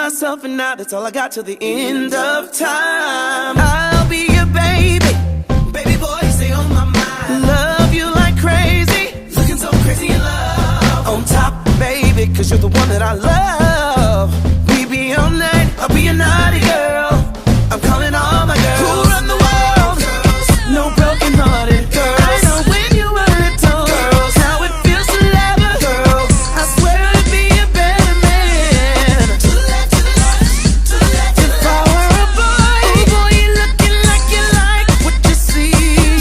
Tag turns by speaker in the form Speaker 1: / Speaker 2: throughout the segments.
Speaker 1: myself, and now that's all I got till the end of time. I'll be your baby, baby boy, you stay on my mind. Love you like crazy, looking so crazy in love. On top, baby, cause you're the one that I love. We be all night, I'll be a naughty girl. I'm calling all my girls who run the world. No broken hearted girls. I know when you were little girls, how it feels to love a girl. I swear I'd be a better man. If I were a boy, oh boy, you're looking like you like what you see.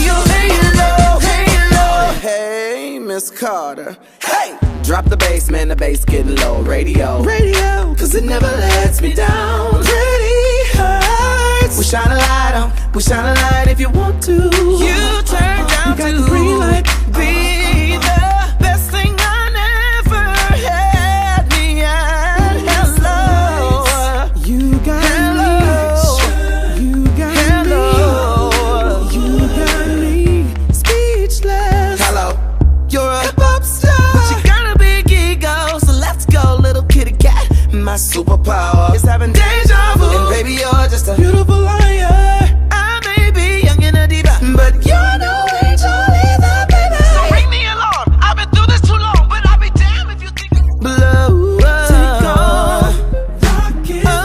Speaker 1: Oh halo, halo. Hey, Miss Carter. Hey, drop the bass, man, the bass getting low. Radio, radio, cause it never lets me down. Pretty hurts. We shine a light on, we shine a light if you want to. You turn down to the green light. Be the best thing I never had me at. Hello, you got me. You got me. You got me speechless. Hello, you're a hip-hop star, but you got a big ego, so let's go, little kitty cat. My superpower is having deja vu, and baby, you're just a beautiful liar. I may be young and a diva, but you're no angel either, baby. So ring the alarm. I've been through this too long, but I'll be damned if you think blow up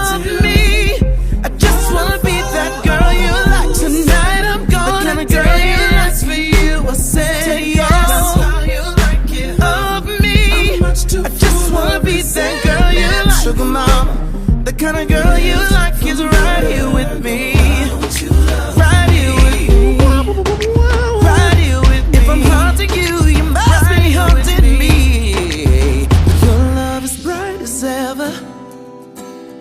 Speaker 1: on me. I just wanna be that girl you like. Tonight I'm gonna the girl you like. For you, I say yes. Of me, I just wanna be that girl you like. Sugar mama, the kind of girl you like is right here with me. Right here with me. Right here with me. If I'm haunting you, you must be haunting me. Your love is bright as ever,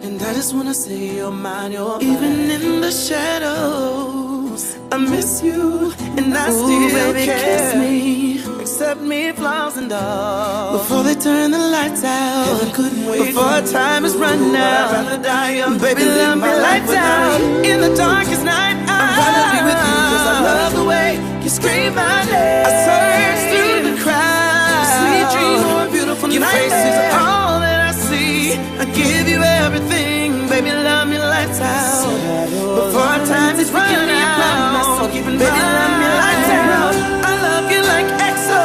Speaker 1: and I just wanna say you're mine. You're even in the shadows. I miss you, and I still baby, care. Kiss me, accept me, flaws and all. Before they turn the lights out, I couldn't wait. Before time is running out, I'd rather die young. Baby, let me lights out. In the darkest night, I'm gonna be with you, cause I love the way you scream my name. I search through the crowd, sweet dream or beautiful your face is all that I see. I give you everything, baby, love me lights out. Before time is running out, baby, love me lights out. I love you like EXO,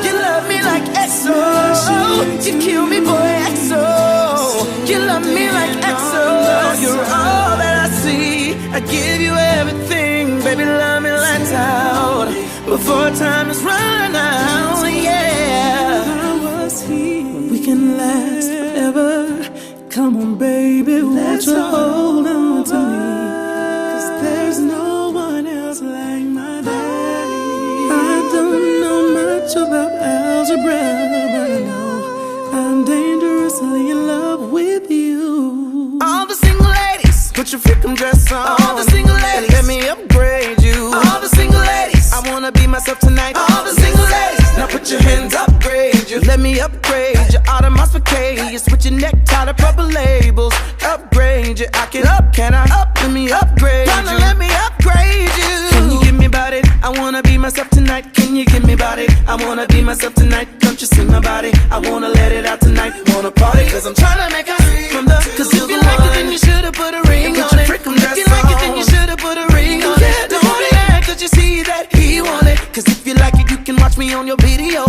Speaker 1: you love me like EXO. You kill me, boy, EXO. You love me like EXO. You're all that I see. I give you everything, baby, love me lights out. Before time is running out, yeah. I was here, we can last forever. Come on, baby, won't you hold on to me? Cause there's no one else like my daddy. I don't know much about algebra, but I know I'm dangerously in love with you. All the single ladies, put your freaking dress on. All the single ladies, let me upgrade you. All the single ladies, I wanna be myself tonight. All the single ladies, now put your hands upgrade you. Let me upgrade you. Audemars Piguet, you switch your necktie to proper labels. Upgrade you, I can up, can I up? Let me upgrade you. Let me upgrade you. Can you give me body? I wanna be myself tonight. Can you give me body? I wanna be myself tonight. Don't you see my body? I wanna let it out tonight. Wanna party? Cause I'm tryna make a from the. Cause if you like it, then you should've put a ring on it. If you like it, then you should've put a ring on it. Don't be mad, cause you see that he want it. Cause if you like it, you can watch me on your video.